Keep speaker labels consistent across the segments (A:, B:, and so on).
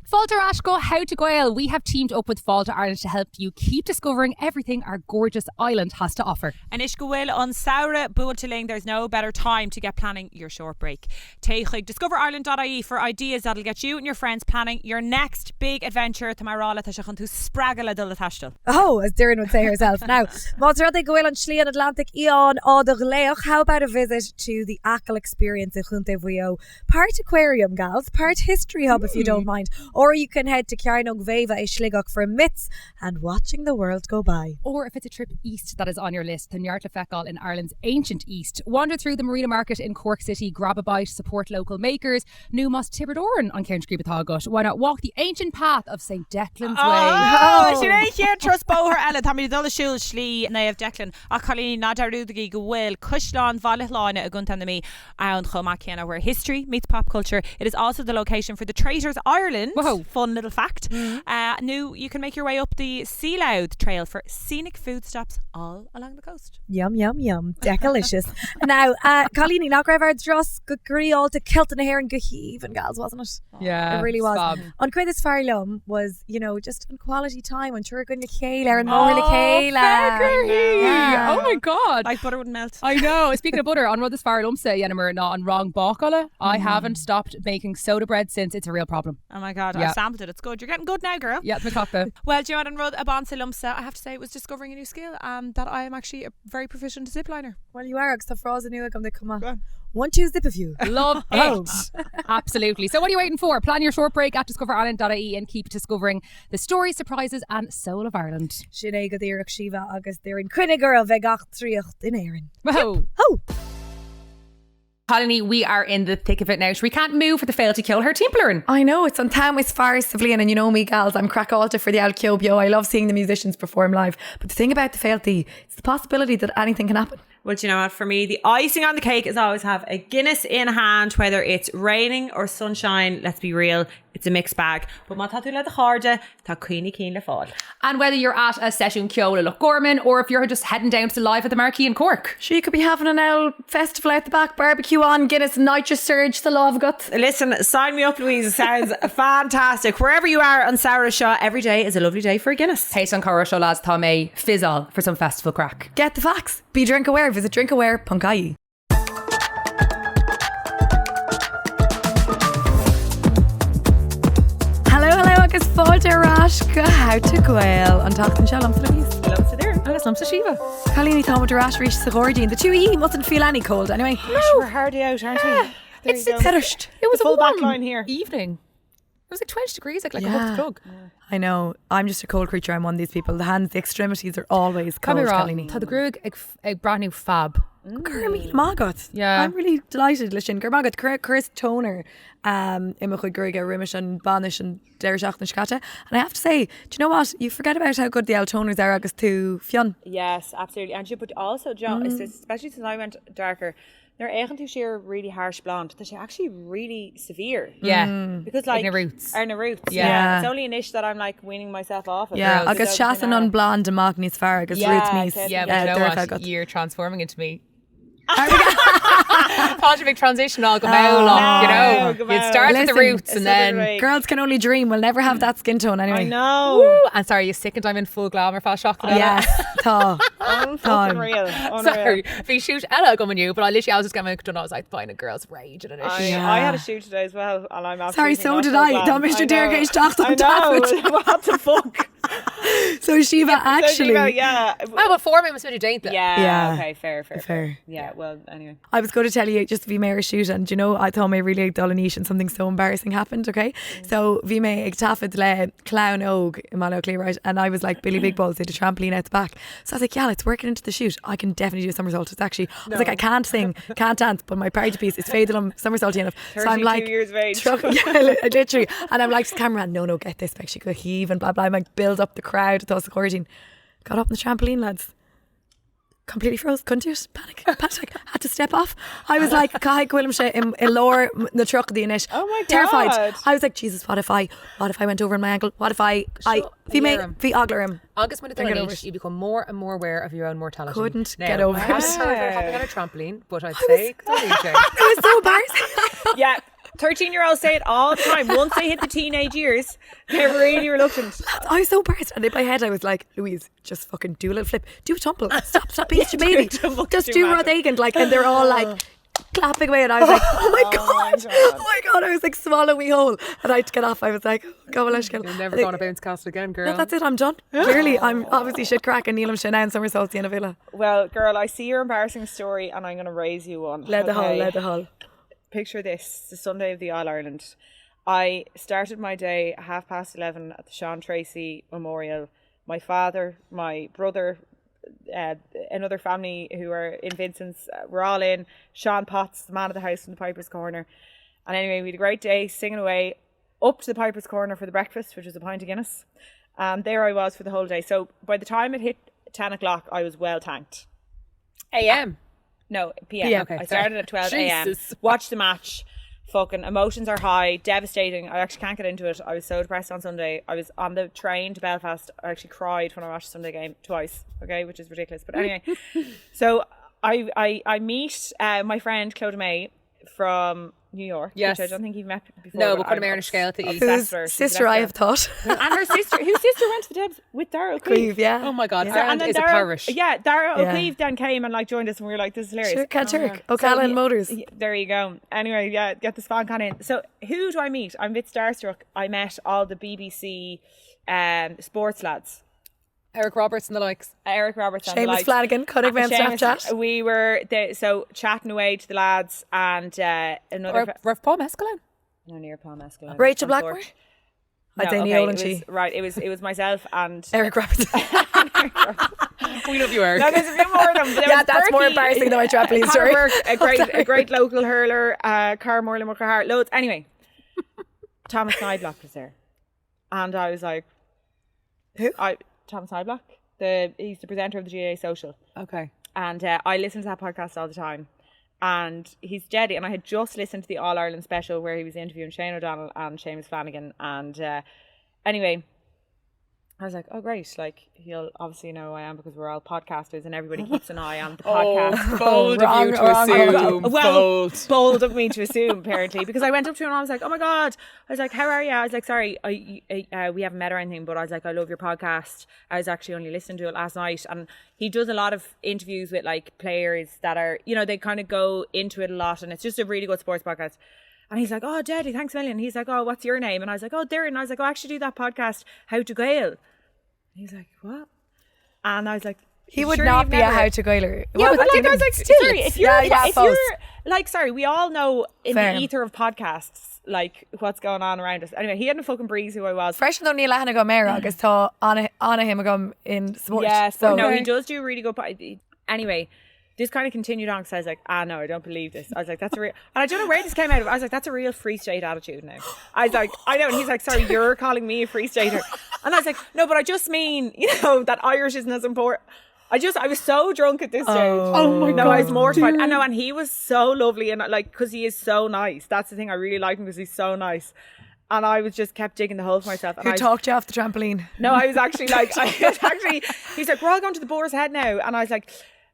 A: Fáilte Ashko, how to Gael. We have teamed up with Fáilte Ireland to help you keep discovering everything our gorgeous island has to offer.
B: And Ish Bhfuil on Saura Búilteling, there's no better time to get planning your short break. Take discoverireland.ie for ideas that'll get you and your friends planning your next big adventure. Tamarala Tashakhan to Spragala Dulatastal.
C: Oh, as Darren would say herself. Now, Monserrate Gael on Schley and Atlantic Eon or the Gleoch. How about a visit to the Ackle experience in Chuntevrio? Part aquarium, gals, part history hub if you don't mind. Or you can head to Carnog Veva Schligach for myths and watching the world go by.
A: Or if it's a trip east that is on your list, then Yartla Feckal in Ireland's ancient east. Wander through the Marina Market in Cork City, grab a bite, support local makers. Numas Tiberdoran on County Creepathagosh. Why not walk the ancient path of St. Declan's Way?
B: Oh, she here trust bow her Ella. Tammy Dulla Shul Shlee Nave Declan. Akali Nadarudgi Gwil Kushlan Valihline a Guntanami and Chomakiana where history meets pop culture. It is also the location for the Traitors Ireland.
A: Whoa.
B: Fun little fact. New you can make your way up the Sea Loud Trail for scenic food stops all along the coast.
C: Yum, yum, yum. Decalicious. Now, Colleen, not grave our dross, good all to kilt and hair and good even gals, wasn't it?
A: Yeah.
C: It really was.
A: Bob.
C: On Quidis Farlum was, just on quality time on Turgun Kayla and Mower Kayla.
A: Yeah. Oh my God.
B: Like butter wouldn't melt.
A: I know. Speaking of butter, on Rudis Farrell Umse, Yennemer, not on wrong Bokala. I haven't stopped making soda bread since. It's a real problem.
B: Oh my God,
A: Yeah.
B: I've sampled it. It's good. You're getting good now, girl.
A: Yeah, the clock though.
B: Well, Joanne and Rud Abansa Lumsa, I have to say, it was discovering a new skill that I am actually a very proficient zipliner.
C: Well, you are, because the froze and you come on.
B: Go on.
C: 1, 2 zip of you.
A: Love it. Absolutely. So what are you waiting for? Plan your short break at discoverireland.ie and keep discovering the stories, surprises and soul of Ireland.
C: Sinead go dtíreach Síomha agus Darren Quinniger of Vegach Triocht in Éireann.
A: Whoa.
C: Oh!
A: Colony, we are in the thick of it now. We can't move for the fail to kill her team pleanáil.
C: I know, it's on town with Faris of bhliain, and you know me, gals, I'm crackalta for the Al Ciobio. I love seeing the musicians perform live. But the thing about the failty, it's the possibility that anything can happen.
B: Well, do you know what? For me, the icing on the cake is always have a Guinness in hand, whether it's raining or sunshine. Let's be real, it's a mixed bag. But má tatú le de charde, tá cuoine cín le fáil.
A: And whether you're at a session Ceola Loch Gorman or if you're just heading down to the live at the Marquee in Cork.
C: She could be having an owl festival out the back, barbecue on, Guinness, nitrous surge, the love gut.
B: Listen, sign me up, Louise. It sounds fantastic. Wherever you are on Saura Shaw, every day is a lovely day for a Guinness.
A: Hey, Son Cora Show lads, Tá mé fizzle for some festival crack.
C: Get the facts. Be drink aware. Visit drinkaware.ie. Hello, agus fáilte Rashka, how to Gael an tachtan shell am Louise.
B: Hello, to there.
A: Agus Lumsa Síomha.
C: Colleen Táimid Rash reach the ngairdín. The 2E mustn't feel any cold anyway.
B: We're hardy out, aren't we?
A: It's finished. It was
B: The full
A: a warm
B: back line here.
A: evening. It was like 20 degrees, like a
C: Yeah.
A: hot plug.
C: I know. I'm just a cold creature. I'm one of these people. The hands, the extremities are always
A: Come
C: cold.
A: here,
C: Colleen.
A: Tá the grúg ag brand new fab.
C: Gurmí Magot.
A: Yeah.
C: I'm really delighted. Listen, Gurmagot, Chris Toner, Imachud Gurga, Rimish and Banish and Derishach and Shkata. And I have to say, do you know what? You forget about how good the Altoners are agus to Fionn.
B: Yes, absolutely. And but also, John, especially since I went darker, they're aigen to sheer really harsh blonde. They're actually really severe.
A: Yeah.
B: Because like
A: na roots.
B: Are na roots.
C: Yeah.
B: It's only an ish that I'm like weaning myself off of.
C: Yeah,
B: Because
C: agus Shasan on blonde and Magnis Far agus
B: Yeah,
C: Roots Mees.
B: okay.
A: Yeah, but you know
C: Derek
A: what?
C: Agat.
A: You're transforming into me. Thought a big transition all go out, you know.
B: go
A: You'd
B: out.
A: start with the
C: Listen,
A: roots and then
C: Girls can only dream. We'll never have that skin tone anyway.
B: I know.
A: Woo, and sorry, you sick and I'm in full glamour fast shock.
C: Yes, tá.
B: Unfucking real. Unreal.
A: Sorry, if you shoot Ella coming you, but I literally I was just getting done. I was like, fine, a girl's raging and
B: I
A: shit.
B: had a shoot today as well, and I'm
C: Sorry,
B: absolutely
C: so
B: not
C: did
B: full
C: I.
B: glam.
C: Don't Mr.
B: I
C: Derek
B: know.
C: H. Daft on
B: I know.
C: top.
B: What the fuck?
C: So Shiva actually.
B: Yeah.
A: Oh, but for me, it was really dainty.
B: Yeah.
C: Yeah.
B: Okay. Fair. Yeah. Well, anyway.
C: I was going to tell you just to be Mary shoot, and you know I thought me really Dolanish and something so embarrassing happened. Okay, so we may ag tafid le clown og in Malo Clear, right? And I was like Billy Big Balls did a trampoline out the back, so I was like, yeah, let's work it into the shoot. I can definitely do a somersault. It's actually I was like, I can't sing, can't dance, but my party piece is Féin somersaulty enough. So I'm like,
B: 32 years of age.
C: yeah, literally, and I'm like to the cameraman, no, get this back. She could heave and blah blah. I'm like, build up the crowd. Thought the quarantine. Got up on the trampoline, lads. Completely froze, couldn't do it. Panic, had to step off. I was like, Kai Gwilym in lower the truck the init.
B: Oh my God.
C: Terrified. I was like, Jesus, what if I went over my ankle? What if I fi ogler him?
A: August when it's you become more and more aware of your own mortality.
C: Couldn't
A: Now,
C: get over
A: I haven't
C: it.
A: heard her hopping on a trampoline, but I'd say
C: It was so embarrassing.
B: Yeah. 13-year-olds say it all the time. Once they hit the teenage years, they're really reluctant.
C: I was so embarrassed, and in my head I was like, Louise, just fucking do a little flip, do a tumble, stop being a baby, just do Rod Againn, like, and they're all like clapping away, and I was like, oh my god, I was like, swallow me whole, and I had to get off. I was like, go on,
D: You're never going to bounce castle again, girl.
C: no, that's it, I'm done. Clearly I'm obviously shit crack and Neelam Shannon somersaults in a villa.
B: Well, girl, I see your embarrassing story and I'm going to raise you one.
C: Let the hull.
B: Picture this, the Sunday of the All-Ireland. I started my day at 11:30 at the Sean Tracy Memorial. My father, my brother, another family who are in Vincent's, we're all in. Sean Potts, the man of the house from the Piper's Corner. And anyway, we had a great day singing away up to the Piper's Corner for the breakfast, which was a pint of Guinness. And there I was for the whole day. So by the time it hit 10 o'clock, I was well tanked.
D: AM?
B: No, PM.
D: Okay,
B: I started at 12 a.m.
D: Jesus.
B: Watched the match. Fucking emotions are high, devastating. I actually can't get into it. I was so depressed on Sunday. I was on the train to Belfast. I actually cried when I watched the Sunday game twice, okay, which is ridiculous. But anyway, so I meet my friend Clodagh May from New York,
D: Yes.
B: which I don't think you've met before.
D: No, but Clodagh May scale to eat.
C: Whose sister I have thought.
B: And her sister, whose sister went to the Debs with Dara O'Keefe.
C: Yeah.
D: Oh my God,
C: Yeah.
D: Sound
B: And then
D: is a
B: Dara,
D: parish.
B: yeah, Dara
C: Yeah.
B: O'Keefe then came and like joined us, and we were like, "This is hilarious."
C: Sure, can't jerk. O'Callaghan Motors.
B: There you go. Anyway, yeah, get the spawn can in. So who do I meet? I'm a bit starstruck. I met all the BBC sports lads.
D: Eric Roberts and the likes.
B: Eric Roberts and the
C: Seamus
B: likes.
C: Flanagan, Cunning Man
B: Seamus,
C: Snapchat.
B: we were there, so chatting away to the lads and another
D: Rev Paul Mescaline.
B: no near Paul Mescaline.
C: Rachel Blackmore. I'd say Neil and
B: it was,
C: she.
B: right, it was myself and
C: Eric Roberts.
D: We love you, Eric.
B: no, there's a few more of them.
C: Yeah, that's more embarrassing than my trampoline story.
B: Work, a great local hurler, Car Morlin Muckerhart, loads. Anyway, Thomas Nyblock was there, and I was like,
C: Who?
B: Thomas Nyblock. He's the presenter of the GAA Social,
D: Okay.
B: and I listen to that podcast all the time. And he's dead. And I had just listened to the All Ireland special where he was interviewing Shane O'Donnell and Seamus Flanagan. And anyway, I was like, oh great, like he'll obviously know who I am because we're all podcasters and everybody keeps an eye on the podcast.
D: Bold of you to assume.
B: Well, bold of me to assume, apparently, because I went up to him and I was like, oh my God. I was like, how are you? I was like, sorry, we haven't met or anything, but I was like, I love your podcast. I was actually only listening to it last night. And he does a lot of interviews with like players that are, you know, they kind of go into it a lot, and it's just a really good sports podcast. And he's like, oh, Daddy, thanks a million. He's like, oh, what's your name? And I was like, oh, Darren. And I was like, oh, I actually do that podcast, How to Gael. He's like, what? And I was like,
C: He would not be a how to goiler.
B: Yeah, but like, I was like, sorry, if you're
C: post.
B: like, sorry, we all know in
C: Fair.
B: the ether of podcasts, like what's going on around us. Anyway, he hadn't fucking breeze who I was.
C: Fresh though Neil Ahana go Mare agus tá anna him agam in sport.
B: Yeah,
C: so
B: no, he does do a really good. Anyway, this kind of continued on because I was like, no, I don't believe this. I was like, that's a real, and I don't know where this came out of. I was like, that's a real free state attitude now. I was like, I know. And he's like, sorry, you're calling me a free stater. And I was like, no, but I just mean, you know, that Irish isn't as important. I was so drunk at this stage.
C: Oh my
B: no,
C: God.
B: I was mortified. I know, and he was so lovely, and like, because he is so nice. That's the thing. I really like him because he's so nice. And I was just kept digging the hole for myself. And
C: who
B: I
C: talked you off the trampoline?
B: No, I was actually like, he's like, we're all going to the Boar's Head now. And I was like,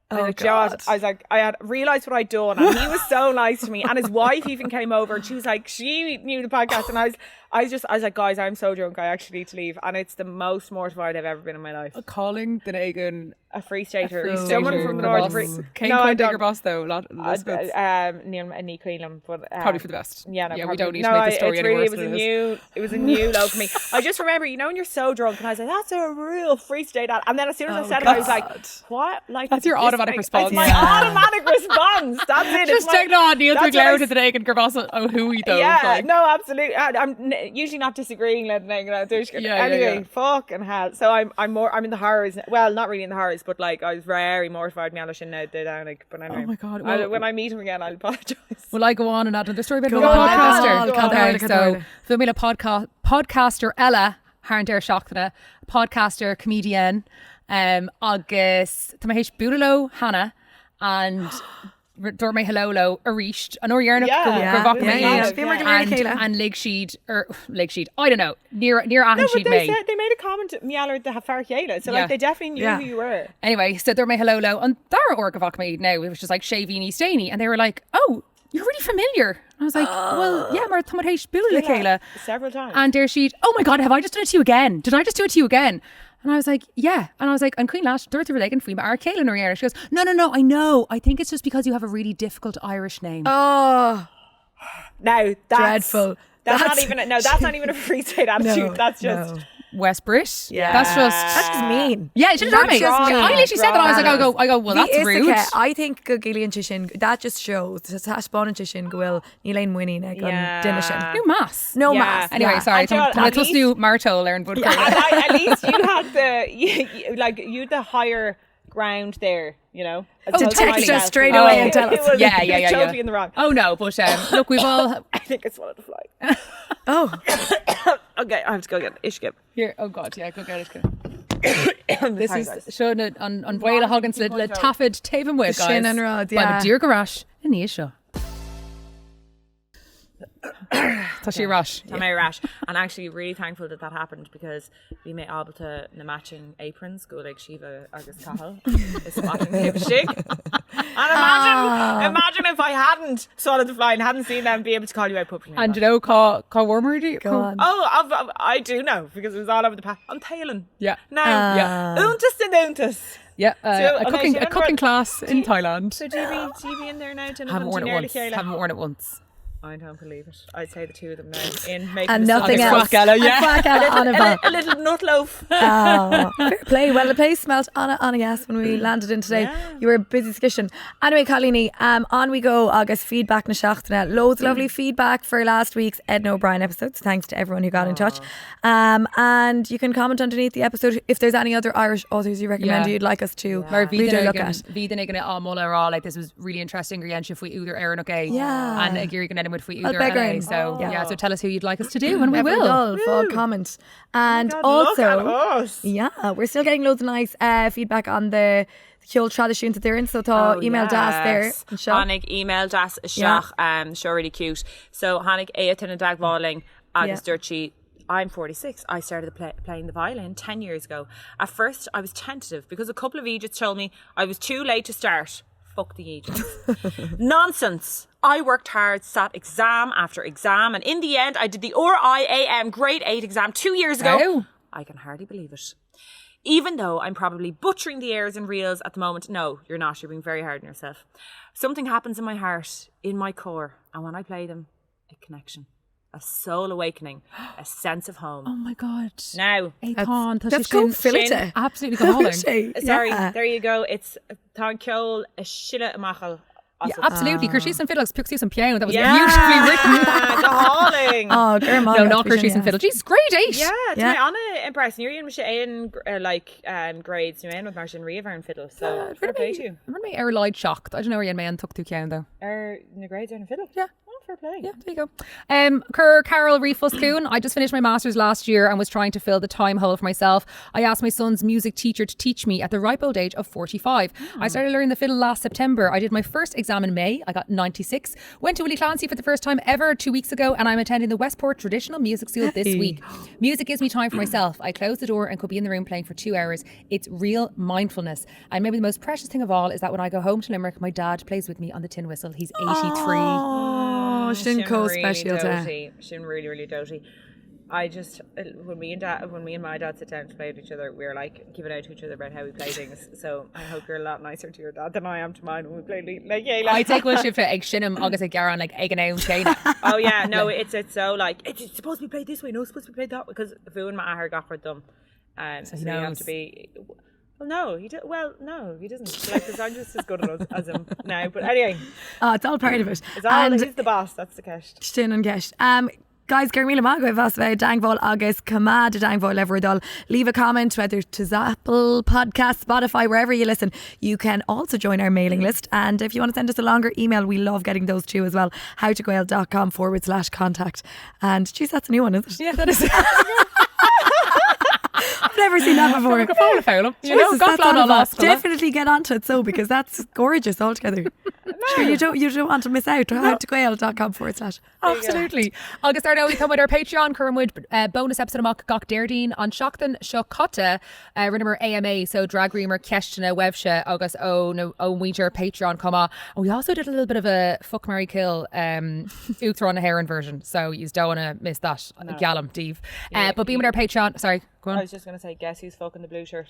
B: God. I was like, I had realised what I'd done, and he was so nice to me. And his wife even came over, and she was like, she knew the podcast, and I was like, guys, I'm so drunk, I actually need to leave. And it's the most mortified I've ever been in my life.
D: Calling the Againn
B: a free stater.
D: free
B: Someone
D: stater.
B: from the
D: Your
B: north.
D: boss. Kane
B: No, I
D: quite bigger
B: don't.
D: boss though.
B: Neil and Nee Queenham, but
D: Probably for the best.
B: Yeah, no,
D: we
B: probably.
D: don't need to make the story
B: it's
D: any
B: really,
D: worse than it is.
B: it was a new low for me. I just remember, you know, when you're so drunk, and I was like, that's a real free state. And then as soon as I said it, I was like, what? Like,
D: That's your automatic response.
B: It's my automatic response. That's it.
D: Just
B: It's my-
D: taking on Neil
B: that's
D: Twiggler
B: what I
D: to the Againn Gervas oh who he though.
B: Yeah,
D: like,
B: no, absolutely. I'm usually not disagreeing. Anyway, fucking hell. So I'm in the horrors. Well, not really in the horrors, but like I was very mortified. But anyway,
D: oh my God.
B: when I meet him again, I'll apologise.
D: Will I go on and add another story about
C: Go
D: another
C: on,
D: podcaster?
C: go on.
D: Okay,
C: Go
D: so
C: on.
D: bhfuil podcaster eile Harn der Seachtaine, podcaster, comedian, agus tá hééis buúló Hannah and dúir mé hello aríist an orhearnach and lig sheed I don't know near ahan
B: No,
D: sheed
B: but
D: me.
B: they made a comment mealler the far chéile, so
D: Yeah.
B: like they definitely knew
C: Yeah.
B: who you were.
D: Anyway, so dúir mé hello and dar orgavach me now, which was like Shavini Staney, and they were like, oh, you're really familiar. And I was like, well, yeah, mar tamad héis búla chéile.
B: Several times.
D: And there she'd, oh my God, have I just done it to you again? Did I just do it to you again? And I was like, yeah. And I was like, and Queen Lash, Dorothy Regan, Free Ar Kaelin or She goes, no, I know. I think it's just because you have a really difficult Irish name.
C: Oh,
B: now that's
C: dreadful.
B: That's not even a free state attitude.
C: No,
B: that's just
D: West Brit.
B: Yeah.
D: That's
C: just mean.
D: Yeah, it should have me.
C: That's just mean.
D: I literally said that. I was like, I go, well, that's rude.
C: I think go Gillian Tishin, that just shows Tashbon Tishin Goil Nilain Winning gun Dinishin.
D: No mass.
C: No mass.
D: Anyway, sorry. I just knew Marto learned Bud.
B: at least you had you the higher ground there, you know.
C: To text us straight away and tell us.
B: Yeah. Totally in the wrong.
D: Oh no, but look, we've all.
B: I think I swallowed the fly.
C: Oh.
B: Okay, I have to go get Ishkip.
D: Here, oh God, yeah, go get it. This is showing it on bhfuil Huggins le tafid Taven with guys.
C: Shin and Rod,
D: By the Dear Garage in the issue. Tá sí rash.
B: Tá mé rash. And actually really thankful that happened because we made able to the matching aprons go like Shiva agus Cahal. It's matching shig. And imagine if I hadn't swallowed the fly and hadn't seen them be able to call you out publicly.
D: And you know, call warmer do you?
C: Go on.
B: Oh, I do know because it was all over the path. I'm Thailand.
D: Yeah.
B: Now,
D: yeah.
B: Untas and untas.
D: Yeah,
B: So,
D: a cooking class in Thailand.
B: So do you be in there now?
D: Haven't worn it once.
B: I don't believe it. I'd say the two of them now in making
C: And nothing else.
D: A
B: little nut loaf.
C: Oh, fair play. Well, the place smelt on a gas when we landed in today.
B: Yeah.
C: You were a busy discussion. Anyway, Colleen, on we go. August feedback na seachtaine. Loads of lovely feedback for last week's Ed O'Brien episodes. Thanks to everyone who got in touch. And you can comment underneath the episode if there's any other Irish authors you recommend you'd like us to read or look at.
D: Vida nig an mulla rá, like this was really interesting. Grianch if we either Aaron okay.
C: Yeah.
D: And Giri can with we either
C: Beggar.
D: so so tell us who you'd like us to do and we will.
C: Full comment. And also we're still getting loads of nice feedback on the Kill traditions that they're in, so email das there.
B: Hannig email das shach sure really cute. So Hannig Ayrton and Dagvalling agus Durchi. I'm 46. I started playing the violin 10 years ago. At first I was tentative because a couple of Egypts told me I was too late to start. Fuck the Egypts. Nonsense. I worked hard, sat exam after exam, and in the end I did the RIAM grade 8 exam 2 years ago.
D: Oh.
B: I can hardly believe it. Even though I'm probably butchering the airs and reels at the moment. No, you're not. You're being very hard on yourself. Something happens in my heart, in my core, and when I play them, a connection. A soul awakening, a sense of home.
D: Oh my God.
B: Now.
C: That's go Philita.
D: Absolutely go hauling.
B: Sorry, there you go. It's Tankiol, a shilla amachal.
D: Yeah, absolutely. Kershis and Fiddles, Pixie and Piano. That was beautifully written.
B: The hauling.
C: Oh, girl,
D: no, not Kershis and Fiddles. Jeez, grade 8.
B: Yeah, my Anna impressed. You're in grades. You're in with Martin Reaver and Fiddle. So fair play to you.
D: I remember my lied shocked. I don't know where your man took to count though.
B: The grades are in Fiddle.
D: Yeah.
B: Fair play.
D: Yeah, there you go. Carol Reefus Coon. I just finished my master's last year and was trying to fill the time hole for myself. I asked my son's music teacher to teach me at the ripe old age of 45. I started learning the fiddle last September. I did my first exam in May. I got 96. Went to Willie Clancy for the first time ever 2 weeks ago, and I'm attending the Westport Traditional Music School this week. Music gives me time for myself. I close the door and could be in the room playing for 2 hours. It's real mindfulness. And maybe the most precious thing of all is that when I go home to Limerick, my dad plays with me on the tin whistle. He's 83.
C: Oh, she didn't co special day.
B: She's really, really doty. I just when me and my dad sit down to play with each other, we're like giving out to each other about how we play things. So I hope you're a lot nicer to your dad than I am to mine when we play like
D: I take one shift for egg shinham agus a garan like egg and out chain.
B: Oh yeah, no, it's so like it's supposed to be played this way, no, it's supposed to be played that way because Fu and Maher got for them, so you have to be. Well, no, he doesn't. Like the song just as good as him now. But anyway,
C: it's all part of it.
B: It's all he's the boss. That's the cash.
C: Stin and Gesh. Guys, Germila Magwe Vasve, Dangvol August, Kamad, Dangvol Everidol. Leave a comment, whether to Apple Podcast, Spotify, wherever you listen. You can also join our mailing list. And if you want to send us a longer email, we love getting those too as well. howtogael.com/contact. And geez, that's a new one, isn't it?
D: Yeah, that is.
C: I've never seen that before.
D: You know,
C: Definitely get onto it because that's gorgeous altogether. Sure, you don't want to miss out. howtogail.com/.
D: Absolutely. Agus ar we come with our Patreon current bonus episode amach gach ngairdín on seachtain seo cotta rinnemer AMA so drag reamer questionna webshe agus ó muidir Patreon comma. And we also did a little bit of a fuck, marry, kill Uthra on a heron version, so you don't want to miss that. Gallum Dave. But being with our Patreon, sorry, go on.
B: I was just going to say, guess who's fucking the blue shirt?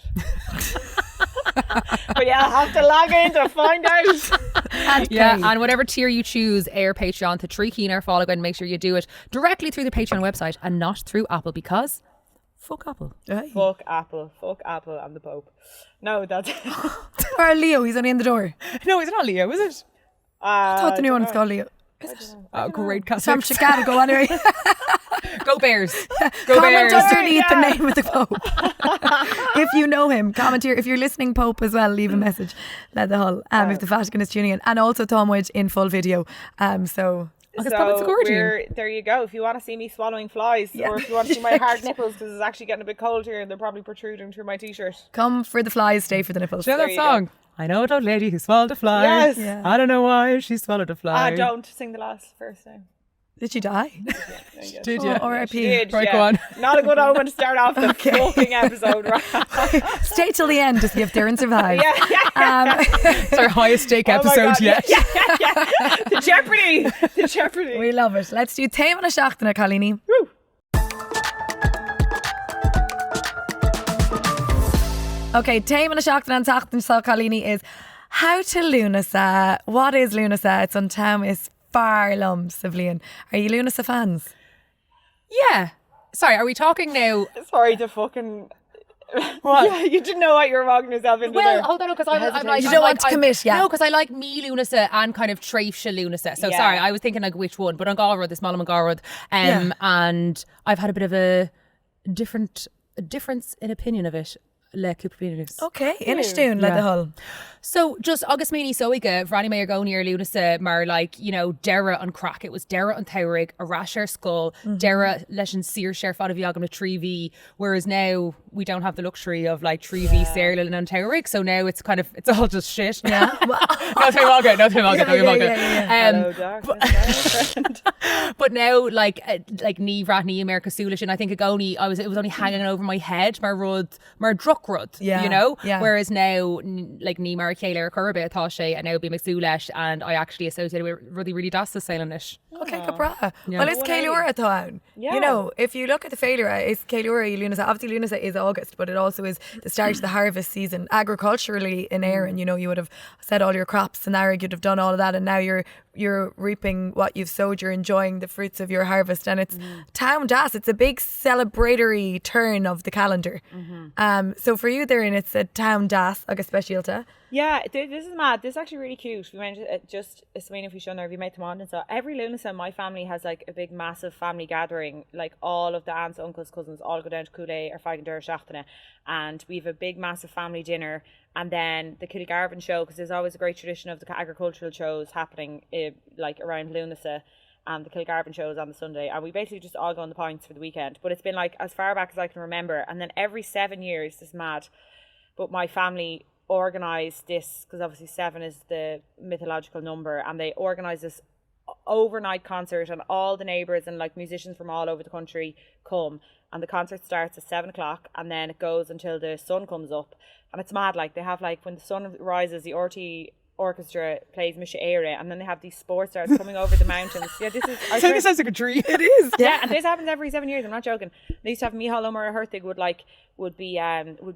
B: But yeah, I'll have to log in to find out.
D: And whatever tier you choose, air Patreon to Tree or follow, and make sure you do it directly through the Patreon website and not through Apple, because fuck Apple.
B: Fuck Apple and the Pope. No, that's
C: Or Leo, he's only in the door.
D: No, it's not Leo, is it?
C: I thought the new one was called Leo.
D: Oh, great cast.
C: Sam Chicago, go anyway.
D: Go Bears. Go
C: Comment
D: Bears.
C: underneath the name of the Pope. If you know him, comment here. If you're listening, Pope, as well, leave a message. Let the hull. If the Vatican is tuning in. And also Táimid in full video. So
B: there you go. If you want to see me swallowing flies, or if you want to see my hard nipples, because it's actually getting a bit cold here and they're probably protruding through my t-shirt.
C: Come for the flies, stay for the nipples.
D: Do you know that song? I know an old lady who swallowed a fly.
B: Yes.
C: Yeah.
D: I don't know why she swallowed a fly.
B: Don't sing the last verse now.
C: Did she die?
D: Did you?
C: R.I.P.
D: Right, go on.
B: Not a good omen to start off the fucking episode, right?
C: Stay till the end to see if Darren survives.
D: It's our highest stake episode yet.
B: The Jeopardy.
C: We love it. Let's do Táimid na seachtainna, Colleen.
B: Woo.
C: Okay, Táimid na seachtainna an tseachtain seo, Colleen, is how to Lúnasa. What is Lúnasa? It's on Táimid far lumps of bhliain. Are you Lúnasa fans?
D: Yeah. Sorry, are we talking now?
B: Sorry to fucking...
D: What?
B: Yeah, you didn't know what you were walking yourself into there.
D: Well, hold on, because I'm like...
C: You don't want to commit, yeah.
D: No, because I like me Lúnasa and kind of Tréifse Lúnasa. So sorry, I was thinking like which one, but on Galrod, this Malum and Galrod. And I've had a bit of a difference in opinion of it. Le cúpla.
C: Okay, inistún le the hull.
D: So just agus míní sóige bhranní mé ar gcóí ar Lúnasa mar like, you know, deire an crack. It was deire an taurig, a rash ar skull, deire leis an sír séir fad a bhí agam na 3V, whereas now we don't have the luxury of like 3V séir le an taurig, so now it's kind of, it's all just shit. Yeah. Nothing wrong. But now like ní bhreathnaí America Súlish, and I think it was only hanging over my head mar druck rud, you know?
C: Yeah.
D: Whereas now like ní mar chéile ar curbe atá sé and now be McSú leis, and I actually associated with really dasta sailing-ish.
C: Okay, Capra. Well, it's Caelúra atá. You know, if you look at the failure, it's Caelúra Lúnasa. Obviously Lúnasa is August, but it also is the start of the harvest season. Agriculturally in Éireann, you know, you would have set all your crops in Arag, you'd have done all of that, and now you're reaping what you've sowed, you're enjoying the fruits of your harvest, and it's Town Das. It's a big celebratory turn of the calendar. So for you therein, it's a Town Das agus specialta.
B: Yeah, this is mad. This is actually really cute. We went just Ismeen if we shown there, we made them on, and so every Lúnasa, my family has like a big massive family gathering, like all of the aunts, uncles, cousins all go down to phlé or faighimid or seachtainna, and we have a big massive family dinner, and then the Kilgarvan show, because there's always a great tradition of the agricultural shows happening like around Lúnasa, and the Kilgarvan shows on the Sunday, and we basically just all go on the pints for the weekend. But it's been like as far back as I can remember, and then every 7 years, this is mad, but my family organise this, because obviously 7 is the mythological number, and they organise this overnight concert, and all the neighbours and like musicians from all over the country come, and the concert starts at 7 o'clock and then it goes until the sun comes up, and it's mad. Like they have like when the sun rises, the RT orchestra plays Misha, and then they have these sports stars coming over the mountains. Yeah, this is.
D: This sounds like a dream.
C: It is.
B: Yeah, and this happens every 7 years. I'm not joking. They used to have Michal Umar Hertig would be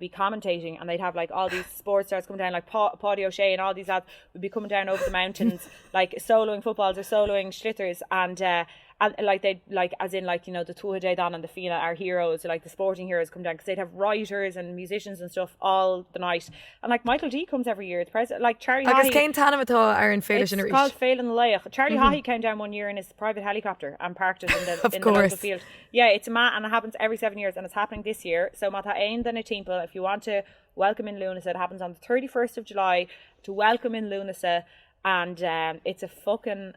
B: commentating, and they'd have like all these sports stars come down, like Paddy O'Shea and all these lads would be coming down over the mountains, like soloing footballs or soloing schlitters, and like they'd like, as in like, you know, the Tuatha Dé Danann and the Fianna, our heroes, like the sporting heroes come down, because they'd have writers and musicians and stuff all the night. And like Michael D comes every year. It's president, like Charlie Haughey.
C: Céim Tanamatá are in Féileach in
B: It's called Féin and Leach. Charlie Haughey came down one year in his private helicopter and parked it in the local field. Yeah, it's a and it happens every 7 years, and it's happening this year. So Mata Ain Dana Timple, if you want to welcome in Lúnasa, it happens on the 31st of July to welcome in Lúnasa, and it's a fucking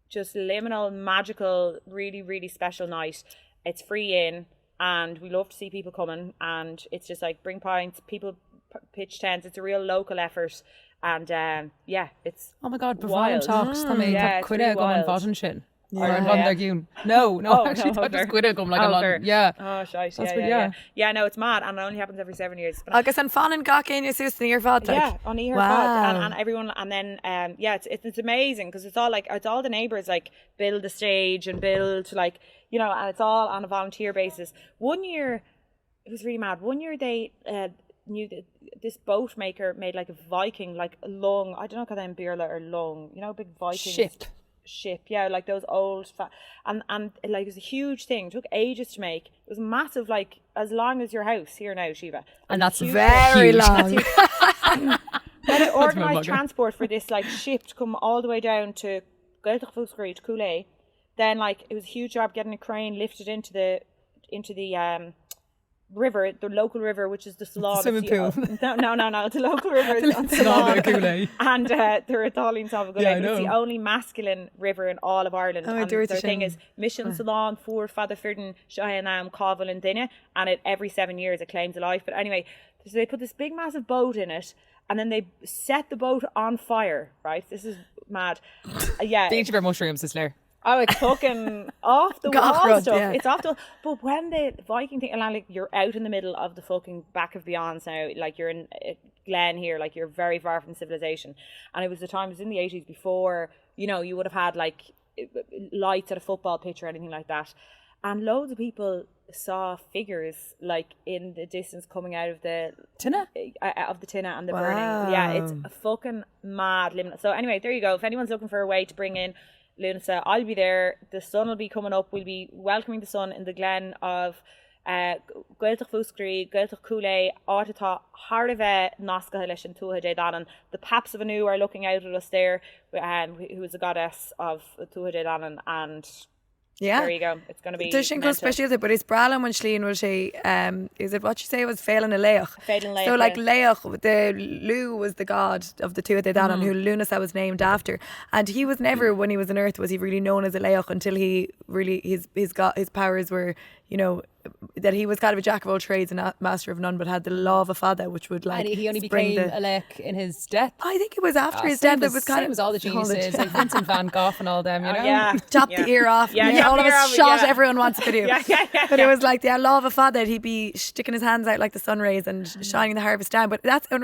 B: just liminal, magical, really, really special night. It's free in, and we love to see people coming, and it's just like bring pints, people pitch tents. It's a real local effort. And it's
D: Oh my god,
B: wild.
D: bhfuil talks tá mé
B: Yeah, it's
D: cuide
B: really
D: go an
B: wild.
D: bhadan sin. Or
C: Yeah.
D: an bhadan ar giún. No, actually
B: no,
D: that just
B: fair.
D: cuide gom like a
B: fair.
D: lot. Yeah.
B: Oh, shite.
D: That's
B: Yeah,
D: what-
B: yeah,
D: yeah.
B: yeah. Yeah, no, it's mad, and it only happens every 7 years. But
C: Agus an fan gach aine sus na ar fad like.
B: yeah, on her
C: Wow.
B: and everyone, and then it's amazing because it's all the neighbours like build the stage and build like, you know, and it's all on a volunteer basis. One year it was really mad. One year they knew that this boat maker made like a Viking, like a long, I don't know how them birla or long, you know, big Viking ship, yeah, like those old and like it was a huge thing. It took ages to make. It was massive, like as long as your house here now, Síomha.
D: And that's
B: Huge.
C: Very
D: huge.
C: long.
B: They had organised
D: bugger.
B: transport for this like ship to come all the way down to phlé. Then like it was a huge job getting a crane lifted into the river, the local river, which is the Salon.
D: Swimming pool.
B: No, the local river is on
D: Salon.
B: Salon. And there are Tallinn Salon.
D: Yeah, I
B: It's the
D: know.
B: only masculine river in all of Ireland.
C: Oh,
B: And
C: there is
B: their
C: a
B: thing
C: shame.
B: is Mission Salon for Father Firden, Shahanam, Caval and Dinne, and every 7 years it claims a life. But anyway, so they put this big massive boat in it, and then they set the boat on fire, right? This is mad. Yeah.
D: Dainty bear mushrooms is there.
B: Oh, it's fucking off the
C: Gach
B: wall
C: rud,
B: stuff.
C: yeah.
B: It's off the. But when the Viking thing, and like you're out in the middle of the fucking back of Beyonds now, like you're in Glen here, like you're very far from civilization. And it was the time, it was in the 80s before, you know, you would have had like lights at a football pitch or anything like that. And loads of people saw figures like in the distance coming out of the
D: Tinna?
B: of the tinna and the
C: Wow.
B: burning. Yeah, it's a fucking mad limit. So anyway, there you go. If anyone's looking for a way to bring in Lúnasa, I'll be there. The sun will be coming up. We'll be welcoming the sun in the glen of Gaeltach Fuscrí, Gaeltach Cúlé, Ártatá, Harveh, Nasca leis an Tuatha Dé Danann. The Paps of Anu are looking out at us there, who is a goddess of Tuatha Dé Danann, and
C: Yeah.
B: there you go. It's going to be
C: There's sin go
B: mental.
C: special, but it's Bralan when Shleen will say, is it what you say was féin a leach?
B: Féin leach,
C: So like
B: yeah.
C: leach, the Lú was the god of the Tuatha Dé Danann, who Lúnasa was named after, and he was never, when he was on Earth, was he really known as a leach until he really his powers were, you know, that he was kind of a jack of all trades and a master of none, but had the law of a father, which would like
D: And he only
C: spring
D: became
C: the.
D: a lek in his death.
C: I think it was after his
D: Same
C: death. It was kind
D: same
C: of
D: as all the geniuses, like Vincent van Gogh and all them, you know?
B: Yeah.
C: chop
B: Yeah.
C: the ear off.
B: Yeah,
C: Yeah,
B: chop
C: all
B: the
C: of
B: ear
C: us
B: off,
C: shot.
B: yeah.
C: Everyone wants a video.
B: Yeah.
C: But it was like the law of a father. He'd be sticking his hands out like the sun rays and shining the harvest down. But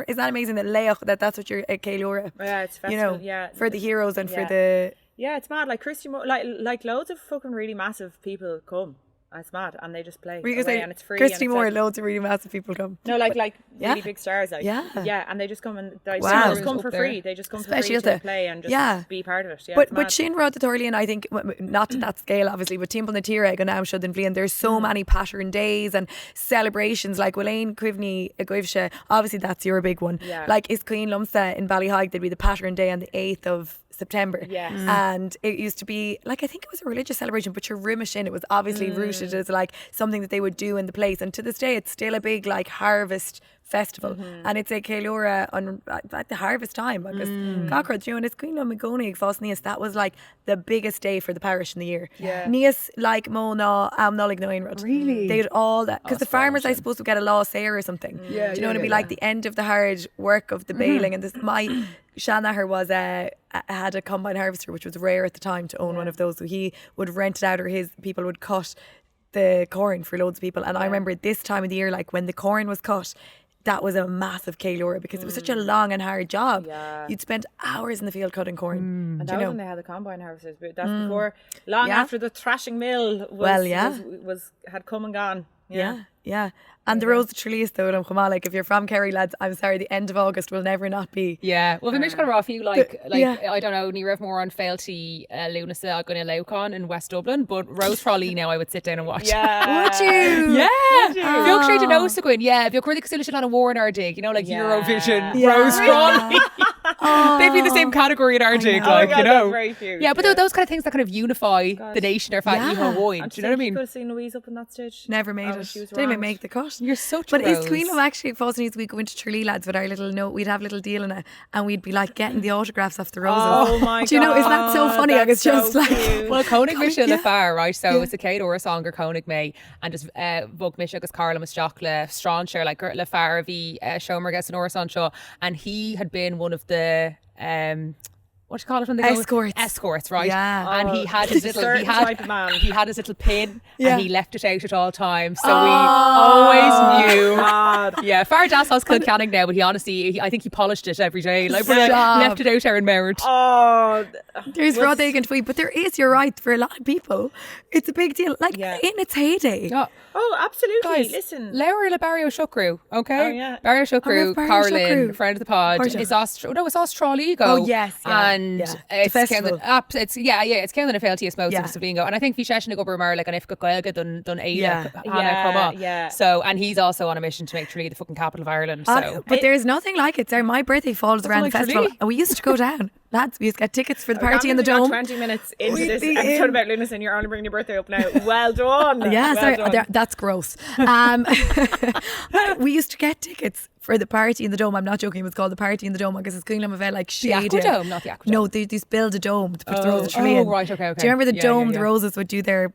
C: is that amazing that Leach, that's what you're Caelora,
B: Yeah, it's
C: you know,
B: festival, yeah.
C: for the heroes and for
B: Yeah.
C: the.
B: Yeah, it's mad. Like Christy Moore, like loads of fucking really massive people come. And it's mad, and they just play
C: Were you gonna
B: away,
C: say
B: and it's free.
C: Christy
B: and it's
C: Moore?
B: like,
C: Loads of really massive people come.
B: no, like
C: Yeah.
B: really big stars, like
C: Yeah.
B: and they just come and they
C: Wow.
B: just come for
D: Up there.
B: free. They just come for
C: Especially
B: free
C: at
B: to
C: the-
B: play and just
C: yeah.
B: be part of it. Yeah,
C: But
B: it's mad.
C: Shin Rod Thorlian, I think, not to that scale, obviously, but Timple na Tíreg and now Shud and Bhliain, there's so many pattern days and celebrations like Bhliain Cuivni Aguivsha, obviously that's your big one.
B: Yeah.
C: Like is Queen Lumsa in Ballyhaig, there'd be the pattern day on the 8th of September.
B: Yes.
C: And it used to be like, I think it was a religious celebration, but you're Rumish in, it was obviously rooted as like something that they would do in the place, and to this day it's still a big like harvest festival, and it's a Caelora on at the harvest time because Gachrod, you know, and it's Queen Lumagoni Fosnius, that was like the biggest day for the parish in the year.
B: Yeah.
C: Nias like Mona Nolig Noinrod.
D: Really?
C: They did all that because the farmers I suppose would get a law sayer or something. Do you know what I mean? Like the end of the hard work of the baling, and this my Shanaher was had a combine harvester, which was rare at the time to own one of those, so he would rent it out, or his people would cut the corn for loads of people. And I remember this time of the year, like when the corn was cut, that was a massive Caelora because it was such a long and hard job.
B: Yeah.
C: You'd spend hours in the field cutting corn.
B: And
C: Do
B: that
C: you
B: was
C: know?
B: when they had the combine harvesters, but that's before, long
C: Yeah.
B: after the thrashing mill was,
C: Well, yeah.
B: had come and gone.
C: Yeah. And the Rose of Trelease though, like if you're from Kerry, lads, I'm sorry, the end of August will never not be.
D: Yeah, well, if I'm just going to off you, like
C: yeah.
D: I don't know, ní raibh more on Failty Lúnasa I'm going to Leucon in West Dublin, but Rose Frawley now I would sit down and watch.
B: Yeah.
C: Would you?
D: Yeah, bheag sé den ósa goin, yeah, bheag chuirdig cosúil an war in our dig, you know, like
B: Yeah.
D: Eurovision,
C: Yeah.
D: Rose Frawley. They'd be in the same category in our dig,
B: Oh my
D: like,
B: God,
D: you
B: that's
D: know.
B: very cute.
D: Yeah, but those kind of things that kind of unify the nation are fat
C: Yeah.
D: even wide.
B: And
D: Do you know what I mean?
B: You could have seen Louise up on that stage.
C: Never made
B: Oh,
C: it.
B: she was
C: Didn't even may make the cut.
D: You're such
C: But
D: a
C: is
D: rose.
C: Queen actually Fosnies we go into Tralee lads with our little note, we'd have a little deal in it and we'd be like getting the autographs off the roses.
B: Oh my god.
C: Do you know, isn't that so funny? I was just like
D: Well, Conig Michelle
C: yeah.
D: le fear, right? So it's a Kate or a song or Conig May and just bug Michelle agus Carla Mustakla strong share like le fear vi Shomer gets an Orson show and he had been one of the what do you call it when they escorts, right?
C: Yeah.
D: And he had his little he had his little pin
C: Yeah.
D: and he left it out at all times. So we always knew. Yeah, Far Das has Kilcanning now, but he honestly I think he polished it every day. Like left it out there in Merritt.
B: Oh,
C: there's Rod Egan tweet, but there is, you're right, for a lot of people it's a big deal, like
B: Yeah.
C: in its heyday.
D: Yeah.
B: oh, absolutely.
D: Guys,
B: Listen.
D: Laura Le Barrio Shukru, okay?
B: Oh, yeah.
D: Barrio Shukru,
C: love Barrio
D: Caroline,
C: Shukru.
D: friend of the pod.
C: Portia.
D: It's Australigo.
C: Oh, yes, yeah,
D: And
C: yeah.
D: it's
C: The festival.
D: it's counting a FLTS most
C: Yeah.
D: of Sabingo. And I think Fisheshin go Burmar like an if Gaelga done eile
C: Yeah.
D: Hannah
B: Yeah.
D: So and he's also on a mission to make Tralee the fucking capital of Ireland. So
C: But there's nothing like it. Sorry, my birthday falls around the
D: like
C: festival
D: Tralee.
C: and we used to go down. Lads, we used to get tickets for the party in the
B: We're
C: dome.
B: 20 minutes into
C: We'd
B: this
C: be
B: episode
C: in.
B: about Lúnasa and you're only bringing your birthday up now. Well done.
C: Yeah,
B: well
C: sorry,
B: done.
C: that's gross. We used to get tickets for the party in the dome. I'm not joking. It was called the party in the dome because it's going to like
D: the
C: shade.
D: Aquadome, not the Aquadome.
C: No, they just build a dome to put the roses tree in.
D: right, okay.
C: Do you remember the
D: Yeah,
C: dome
D: yeah,
C: the
D: yeah.
C: roses would do their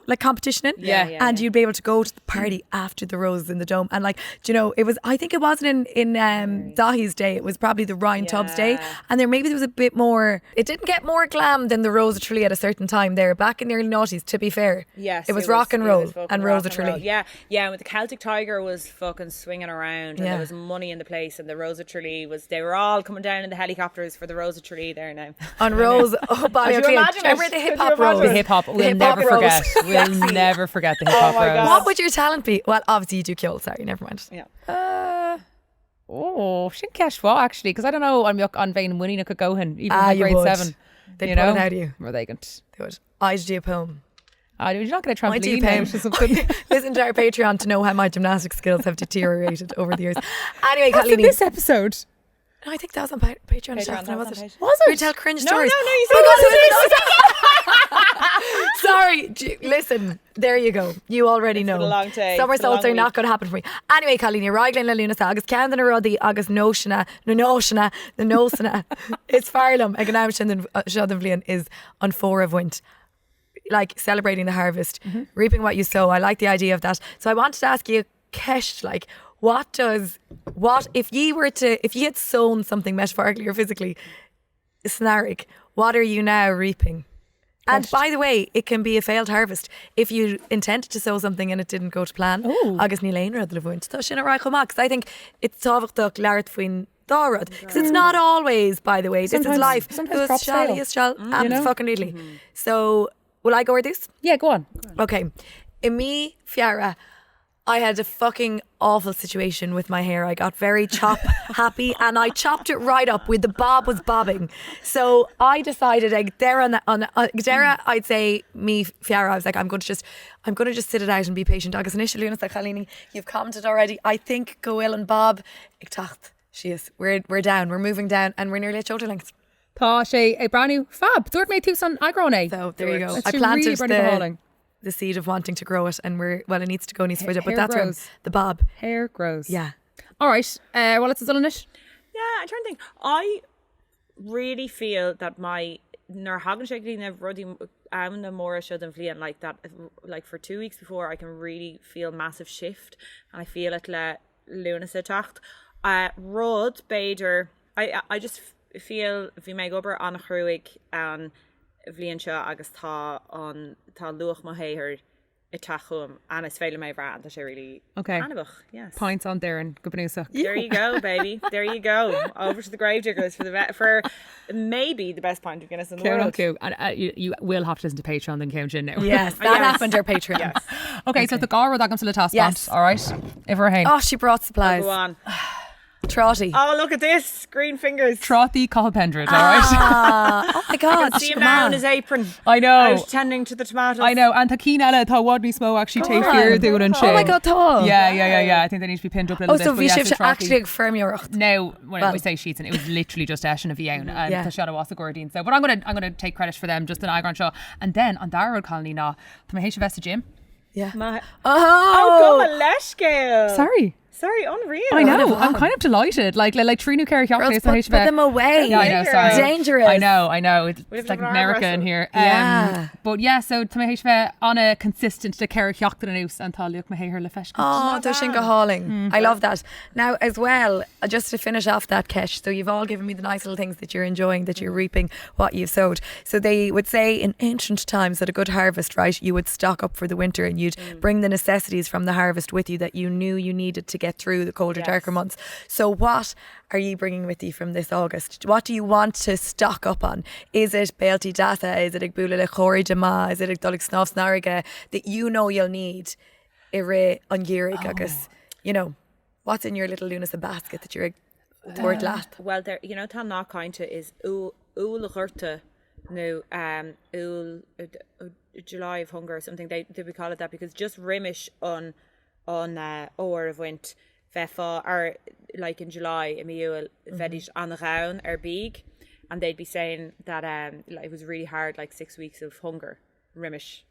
C: like competition in?
D: Yeah.
C: And you'd be able to go to the party after the roses in the dome. And like, do you know, it was, I think it wasn't in Dahi's day, it was probably the Ryan Tubbs day. And there maybe there was a bit more, it didn't get more glam than the Rose of Tralee at a certain time there, back in the early noughties, to be fair.
B: Yes,
C: it was rock and roll
B: fucking
C: and
B: rock
C: Rose of
B: and roll.
C: Tralee.
B: Yeah, yeah. With the Celtic Tiger was fucking swinging around, and
C: Yeah.
B: there was money in the place, and the Rose of Tralee was. They were all coming down in the helicopters for the Rose of Tralee there now.
C: On Rose, oh, Bally
B: Could you
C: O'Clean.
B: imagine
C: Remember
B: it?
C: the
B: Could
C: hip
B: you
C: hop
B: imagine
C: Rose?
D: The hip hop, we'll
C: hip-hop
D: never
C: rose.
D: forget. We'll never forget the hip hop
B: my
D: rose.
B: God.
C: What would your talent be? Well, obviously you do kill. Sorry, never mind.
B: Yeah.
D: Sin ceist what actually, because I don't know I'm on vein winning a could go in even in
C: you
D: grade
C: would.
D: 7.
C: They'd
D: you
C: pull
D: know?
C: it out of you.
D: Were they going to?
C: They would. I'd do a poem.
D: Would you not get a
C: I do
D: trampoline
C: poem.
D: out or something?
C: Listen to our Patreon to know how my gymnastic skills have deteriorated over the years. Anyway,
D: What's in
C: Kathleen,
D: this episode?
C: no, I think that was on Patreon. Patreon
B: that
C: was
B: was on
C: it?
B: Patreon.
D: Was
C: We
D: it?
C: tell cringe
B: No,
C: stories.
B: you
C: Oh
B: said
C: my God, sorry. Listen, there you go. You already know.
B: been a long day.
C: Summer
B: It's been a
C: salts
B: long
C: are not
B: week.
C: going to happen for me. Anyway, Colleen, you're Raglan le Lúnasa agus cean na rudí agus nóisina na nósanna is fearlam ag an am sin seo den bhliain is an fóra bhaint. Like celebrating the harvest, reaping what you sow. I like the idea of that. So I wanted to ask you, Kesh, like, if you had sown something metaphorically or physically, snarig, what are you now reaping? And by the way, it can be a failed harvest if you intended to sow something and it didn't go to plan. Agus ní léon rud le bhaint. Tá sin a rá chomá, 'cause I think it's tábhachtach leart faoin dárad. Because it's not always, by the way, this is
D: Sometimes-
C: life.
D: sometimes crops fail.
C: And
D: know?
C: fucking neatly. So, will I go with this?
D: Yeah, go on.
C: Okay. In me, Fiara, I had a fucking awful situation with my hair. I got very chop happy and I chopped it right up with the bob was bobbing. So I decided I'd say me, Fiara, I was like, I'm going to just sit it out and be patient. Agus initially, Lúnasa Chalini, you've commented already. I think Goil and Bob, ag tacht, she is. We're down. We're moving down and we're nearly at shoulder length.
D: Tá sé a brand new fab. Dúirt mé tú san agrone.
C: So there you go.
D: It's
C: I
D: really
C: planted
D: brand new hauling.
C: the seed of wanting to grow it and it needs to go, needs to find it, but
D: Hair
C: that's where
D: grows.
C: the bob.
D: Hair grows.
C: Yeah.
D: All right. Well, it's a Zulanish.
B: Yeah, I'm trying to think. I really feel that my nar hagan shaking ruddy am the more should and bhliain like that. Like for 2 weeks before, I can really feel massive shift, and I feel it le Lúnasa tacht. Rud Bader. I just feel bhí mé gobar an chruig an bhliain seo agus tá luach mo héir I tachum and it's féile mé bhrán. Tá sé really
D: Okay.
B: anabach. Yes.
D: Points on there and good news.
B: There you go, baby. There you go. Over to the gravediggers for maybe the best pint of Guinness in the world.
D: Cool. And you will have to listen to Patreon then came in now.
C: Yes, that happened our Patreon.
B: Yes.
D: Okay, so the Gara dagam to the task.
C: Yes.
D: All right. If we're hang.
C: Oh, she brought supplies.
B: Go on.
C: Trotty.
B: Oh, look at this. Green fingers.
D: Trothy Colpendred, all right?
C: Oh my God.
B: See him now in his apron.
D: I know.
B: Out tending to the tomatoes.
D: I know. And Takin Ella, Tha Wadney Smo actually take fear doing and shit.
C: Oh my God, Tom.
D: Yeah. I think they need to be pinned up a little
C: Oh,
D: bit.
C: so
D: but
C: we
D: yeah,
C: should
D: so Trothy-
C: actually firm your
D: Now, when
C: Well.
D: we say sheets, and it was literally just Ashen of Bhliain and
C: Yeah.
D: Tashada was the ngairdín. So, but I'm gonna take credit for them just in Agron Shaw. And then on Darrow Colony now, to my HFS gym.
C: Yeah.
B: Oh, go a leis Gail.
D: Sorry,
B: unreal.
D: I know. I'm kind of delighted. Like three new
C: Girls,
D: characters.
C: put them away.
D: Yeah, I know. Sorry.
C: Dangerous.
D: I know. It's like
B: an arm
D: America
B: wrestle.
D: in here.
C: Yeah.
D: But yeah, so to my on a consistent the ceachtain an ús and tal luc my hair le fesh.
C: Oh, there's Shinga hauling. I love that. Now, as well, just to finish off that Kesh, so you've all given me the nice little things that you're enjoying, that you're reaping what you've sowed. So they would say in ancient times that a good harvest, right, you would stock up for the winter and you'd bring the necessities from the harvest with you that you knew you needed to get through the colder, darker months. So what are you bringing with you from this August? What do you want to stock up on? Is it Béaltaí Dasa? Is it ag bhfuil le chóirí de ma? Is it ag dul ag snáfs náirge that you know you'll need I ré an ghearrig agus, you know, what's in your little Lúnasa basket that you're ag toward last?
B: Well, there, you know, tá ná cainte is úl ghurta no úl July of hunger or something. They would call it that because just rimish on or of went fefa or like in July in miúil vedish an raun big, and they'd be saying that like, it was really hard, like 6 weeks of hunger rimish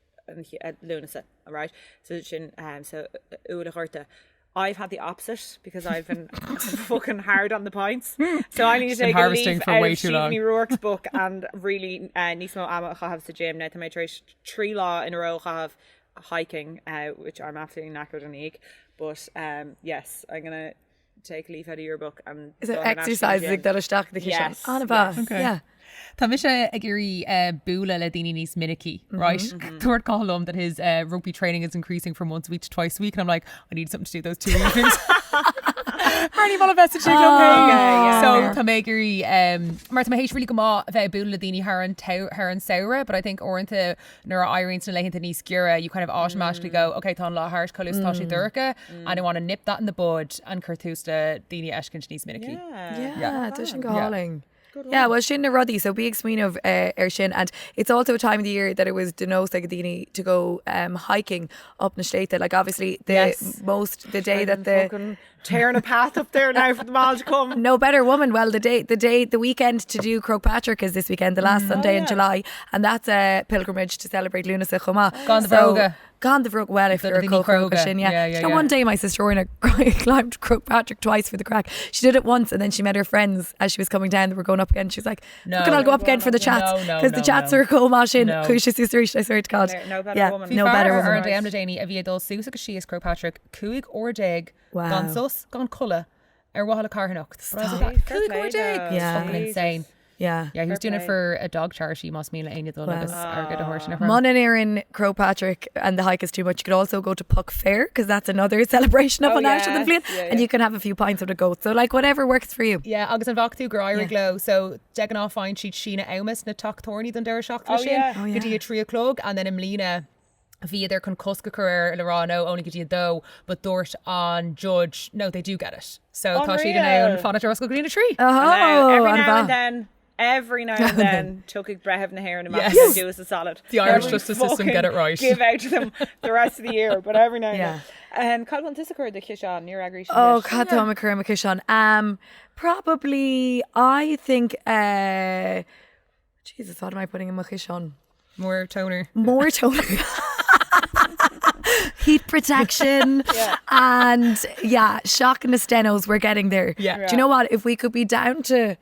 B: at Lúnasa, right? So so úl ghurta. I've had the opposite because I've been fucking hard on the points. So I need to take a leaf out of Stephen Rourke's book and really nísmó amach have the gym now to make 3 law in a row have hiking, which I'm absolutely knackered on eek. But yes, I'm gonna take a leaf out of your book and
C: is it exercise like that stack the kitchen? Okay. Yeah.
D: Tá mi sé ag irí búla le daoine níos minicí, right? Tuairt Colum that his rugby training is increasing from once a week to twice a week, and I'm like, I need something to do those 2 evenings. Harní mal vested so tá mé gurí mar tá hééis ri go má bheith búla daoine haar an saoire, but I think orintanta nuair airins na leihinnta níos gura, you kind of automatically go, okay, tá lá háirt choús tá sé dúrcha, and I want to nip that in the bud and curtústa daoine eiscint níos minicí.
C: Yeah, tá sin go háling. Yeah, well, sin na ruddy, so big sween of sin, and it's also a time of the year that it was denos like to go hiking up na Sléite. Like obviously the day that the
B: tearing a path up there now for the mall to come.
C: No better woman. Well, the weekend to do Croagh Patrick is this weekend, the last Sunday in July, and that's a pilgrimage to celebrate Lúnasa Chuma. Gone the Vroga. Well, if you're a Croagh sin, yeah. One day my sister Orna climbed Croagh Patrick twice for the crack. She did it once, and then she met her friends as she was coming down. They were going up again. She was like, I'll go up again for the chats because the chats are cool. Mashin, Cuisha sister, I swear to God.
B: No better woman.
D: No better woman. Ar déim na déine a bhí dul suas agus sí is Croagh Patrick cuaig or deig gan sus gan culla ar wahala carhanacht. Cuaig or deig.
C: Yeah,
D: fucking insane.
C: Yeah,
D: he was doing it for a dog charity. Must mean like dul agus ar good horse in her.
C: Monan in Croagh Patrick and the hike is too much. You could also go to Puck Fair because that's another celebration of an Ashton and Fleet, and you can have a few pints with a goat. So like whatever works for you.
D: Yeah, agus an bhachtú gur aire glow. So degan off fine sheet Sheena Aumas na tuck thorny than der shock sin. Good you 3 o'clock and then Imlina via their con cosca career Lorano only get you though, but Dort on Judge no they do get it. So Tashi now and Fana Roscoe Green a tree.
B: Every now and then took a breath na hair and a mouth and do us a solid.
D: The Irish justice system get it right.
B: Give out to them the rest of the year, but every now and then. And Colin Tissaker the Kishan near Agri.
C: Oh, Cathom Kishan. Probably I think Jesus, what am I putting in my Kishan?
D: More toner.
C: Heat protection and shock and the stenos, we're getting there. Do you know what, if we could be down to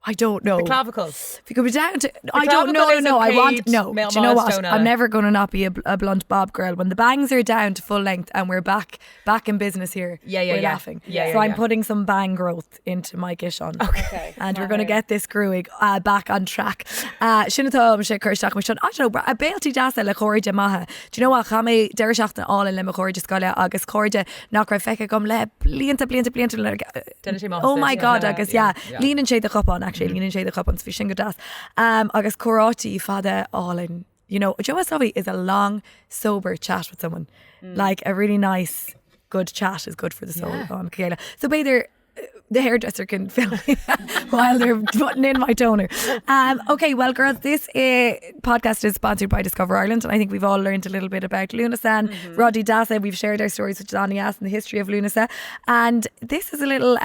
C: I don't know.
D: The clavicles.
C: If you could be down to I don't know. I want do you know what? I'm never going to not be a blunt bob girl. When the bangs are down to full length and we're back in business here, we're laughing. So I'm putting some bang growth into my Gishon.
B: Okay.
C: And we're going to get this growing back on track. Sinnatá sé chuirteach me I don't know, a Béaltaí Dasa le chóide maithe. Do you know what? Chamé deir seachtain all in le chóide scoile agus chóide nach raibh feice gom le blianta. Oh my God, agus líanann sé de chopán actually, líanann sé de chopán fi sin go das. Agus chorátaí fada all in. You know, Joe Savi is a long, sober chat with someone. Like a really nice, good chat is good for the soul. So Bader, the hairdresser can film me while they're putting in my toner. Okay, well, girls, this podcast is sponsored by Discover Ireland, and I think we've all learned a little bit about Lúnasa and Roddy Dasa. We've shared our stories with Johnny Ass and the history of Lúnasa, and this is a little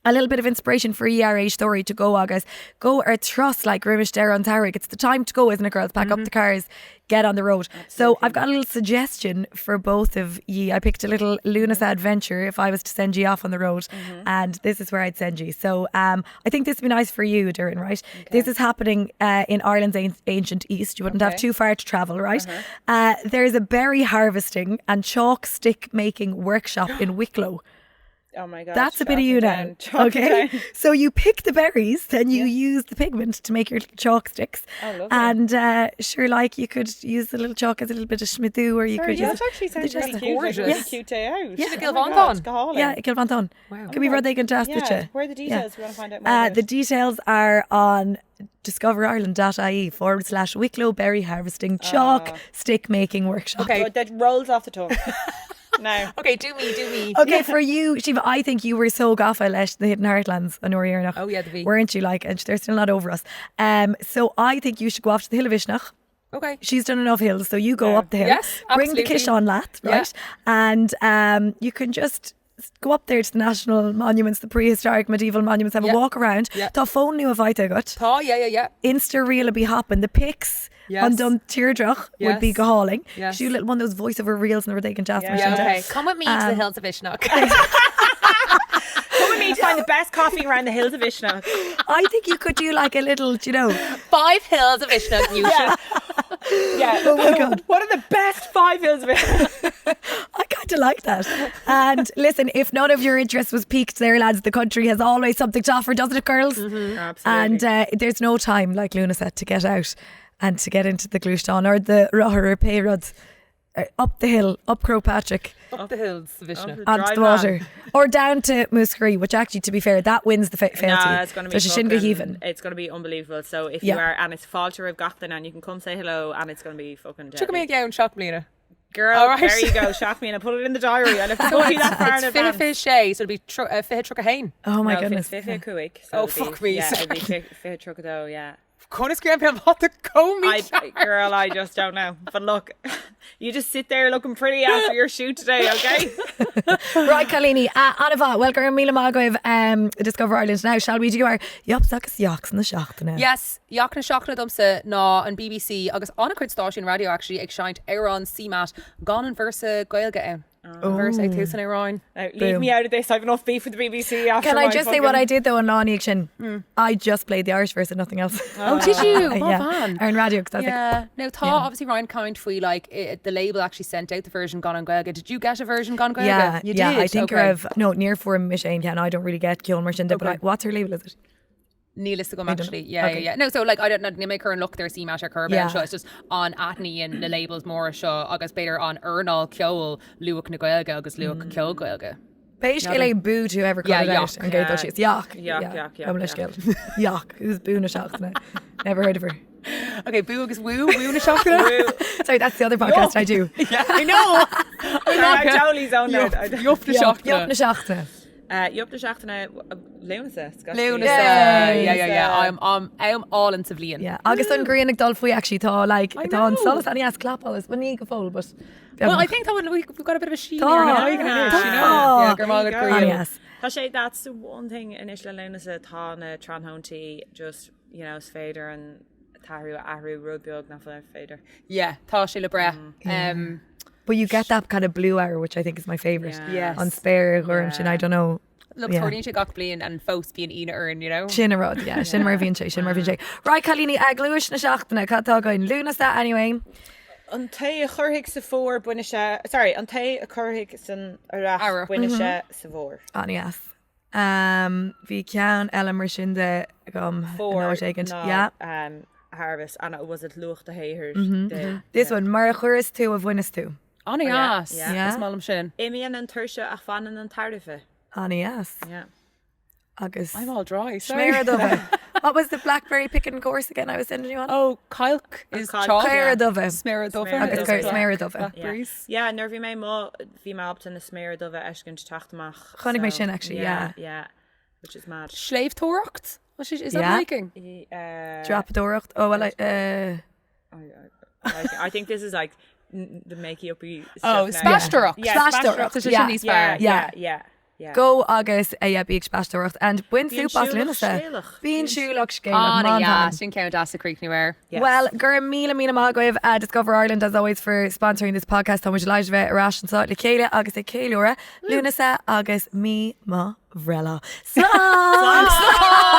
C: a little bit of inspiration for ERA story to go agus go ar trust like Grimish Dare on Tarek. It's the time to go, isn't it, girls? Pack up the cars, get on the road. So I've got a little suggestion for both of ye. I picked a little Lúnasa adventure if I was to send you off on the road, and this is where I'd send you. So I think this would be nice for you, Durin, right? This is happening in Ireland's ancient east. You wouldn't have too far to travel, right? There's a berry harvesting and chalk stick making workshop in Wicklow.
E: Oh my God.
C: That's a bit of you now. Okay. So you pick the berries, then you use the pigment to make your little chalk sticks.
E: Oh, lovely.
C: And sure, like you could use the little chalk as a little bit of schmidú, or you could use
E: that actually sounds really cute.
D: gorgeous.
E: Like a really cute day out.
C: Yeah.
E: Yeah,
C: Kilvanton.
D: Wow.
C: Could be where they can ask
E: yeah.
C: picture.
E: Where are the details? We want to find out more about
C: The
E: it.
C: details are on discoverireland.ie /Wicklow berry harvesting chalk stick making workshop.
D: Okay.
E: That rolls off the tongue. No.
D: Okay, do me.
C: Okay, for you, Shiva, I think you were so gaffa leis the Hidden Heartlands on Oriernach.
D: Oh, yeah, the V.
C: Weren't you, like? And they're still not over us. So I think you should go off to the Hill of Ishnach.
D: Okay.
C: She's done enough hills, so you go up the hill.
D: Yes,
C: Bring the
D: absolutely.
C: kish on lat, right? And you can just go up there to the national monuments, the prehistoric medieval monuments, have a walk around.
D: Yeah.
C: Tá phone new a bhaite got.
D: Tá, yeah.
C: Insta reel be hopping. The pics on Dun Teardrach would be
D: Yes.
C: gahaling.
D: Yes.
C: She little one of those voiceover reels and they can just
E: Yeah.
D: Okay, come with me to the hills of Ishnach.
E: Come with me to find the best coffee around the hills of Ishnach.
C: I think you could do like a little,
D: 5 hills of Ishnach, you should.
E: Yeah.
C: Oh my God.
E: What are the best 5 hills of Ishnach?
C: I kind of like that. And listen, if none of your interest was piqued there, lads, the country has always something to offer, doesn't it, girls?
E: Absolutely.
C: And there's no time like Lúnasa to get out and to get into the Glushtan or the Roher or Payrod. Up the hill, up Crowpatrick,
D: Up the hills of Ishnach.
C: onto
E: Dry
C: the water, or down to Muskerry, which actually, to be fair, that wins the fealty.
E: No, it's going to be
C: so she shouldn't go
E: fucking-
C: heaving.
E: It's going to be unbelievable. So if
C: Yeah.
E: you are, and it's Falter of Gachlan, and you can come say hello, and it's going to be fucking
D: Chuck me
E: deadly.
D: a gown, shock bhliain.
E: Girl,
D: All right.
E: there you go. Shock me and I put it in the diary. I'll have to book you that far in
D: It's Fihe
E: advance.
D: Fish Shay, so it'll be Fihe Truck a Hain.
C: Oh my
E: No,
C: goodness.
E: Fife Cuick.
D: Oh, fuck me,
E: Yeah, it'll be
D: sorry.
E: Fife Trucado, yeah.
D: Conas Graham what the comey.
E: Girl, I just don't know. But look, you just sit there looking pretty after your shoot today, okay?
C: Right, Colleen, Anava, welcome Mila Magov, Discover Ireland. Now, shall we do our Yopsakas Yoks in the Shachtana?
D: Yes, Joachna Shockna Dumsa ná an BBC agus anna cuid stáisiún radio actually ag shint Éireann CMAT gan an versa Gaeilge ann. Versa ag túsan Éireann.
E: Now, leave me out of this. I've enough beef with the BBC after
C: Can I
E: my
C: just say
E: fucking-
C: what I did though on Lani Action? I just played the Irish verse and nothing else.
D: Oh, did you?
C: yeah,
D: Fun.
C: Aaron Radio, because I was like,
D: Yeah. Now, Tá obviously Ryan Count for like the label actually sent out the version Gone on Gaeilge. Did you get a version Gone Gaeilge?
C: yeah,
D: You
C: yeah.
D: did?
C: I think
D: okay.
C: of near for Michelle. Yeah, no, I don't really get Kill Merchant, but
D: Okay.
C: what's her label? Is it?
D: Níl to go
C: don't
D: actually.
C: know.
D: Yeah,
C: Okay.
D: yeah. No, so like I don't know, make her look their CMAT or Kirby
C: Yeah.
D: show. It's just on Atney and the labels more show agus better on Ernal Ceol Luach na Gaeilge agus Luach Ceol Gaeilge.
C: Basically, boo to whoever cut
D: Yeah,
C: it out
D: yuck.
C: and gave those shits. Yuck.
E: Yuck.
C: Yuck. Who's boo na Shachtana? Never heard of her.
D: Okay, boo agus woo na Shockna.
C: Sorry, that's the other podcast I do.
D: Yeah, I know.
E: I totally zoned out.
D: Yup na
C: Yup na
D: Shockna.
C: Shachtana.
E: Yup the Shachtana, Lúnasa.
D: Lúnasa.
C: Yay.
D: Yeah. I'm all in bhliain.
C: Yeah, agus an Green ag dul faoi actually tá like
D: I
C: tá an
D: know.
C: solas ani as clap alles when you go full but
D: Well, I think that we've got a bit of a sheen
C: Tá.
D: here now. You can hear it, you know.
C: Tá.
D: Yeah, Grandma got
E: There you
C: Ani
D: Green.
C: as
E: Tá sé, that's the one thing in Isla Lúnasa tá na Tranhonti just, sfeidir and tahrú ahrú rudbeog na féidir.
D: Yeah, Tá Sheila Bre.
C: but you get that kind of blue hour which I think is my favourite
E: Yeah.
D: Yes.
C: on spare or I don't know
D: Look,
C: Yeah.
D: Torneen gach blian and fós being Ina Earn, you know.
C: sin a rod sin mar bhíonn sé sin mar bhíonn sé right Colleen glúis na Shachtana catá going Lúnasa anyway
E: An ta a churhiig sa fór buine se, sorry, an ta a churhiig san
D: Ara.
E: arach buine se sa fór.
C: ani as bhí cean eile mar sin de gom
E: Fór
C: yeah
E: harvest and it was it lucht the hayers.
C: this one mar a churas tú a bhuinas tú
D: Annie
E: yeah,
D: ass.
E: yeah.
C: Yeah.
D: Small shin.
E: Imian an tuirse a fanan an tardife.
C: ani as
E: Yeah.
C: agus
D: I'm all dry. Sorry.
C: Smearadova. What was the blackberry picking course again I was sending you on?
D: Oh, Kylk is
E: Kylk.
D: chalk.
C: Smearadova.
D: Smearadova.
E: Agus
D: is
E: Cur-
D: black-
C: Smearadova.
D: blackberries.
E: Yeah, nervy me mo vi me up in the smear of eshkin tachtmach.
C: Chonnig me sin, actually, yeah.
E: Yeah. Which is mad.
D: Slave Torcht? Is
C: Yeah.
D: that making?
C: Drop a door. Oh well
E: I think this is like the makey uppy
D: Oh,
E: stuff now.
D: Spash Torcht.
E: Yeah,
C: Splash
E: Spash
C: Torcht.
E: Torcht.
D: Such a
C: Yeah.
D: shiny spar.
E: Yeah.
C: Go agus bíag spastóireacht and buin súpas Lúnasa. Bhíon siúlach scéile.
D: Sin count as a creek anywhere.
C: Well, gur míle mágóibh Discover Ireland as always for sponsoring this podcast. Tá muid leis bheith arás an sá le chéile agus é céileúra Lúnasa agus mí má bhrela. Slán!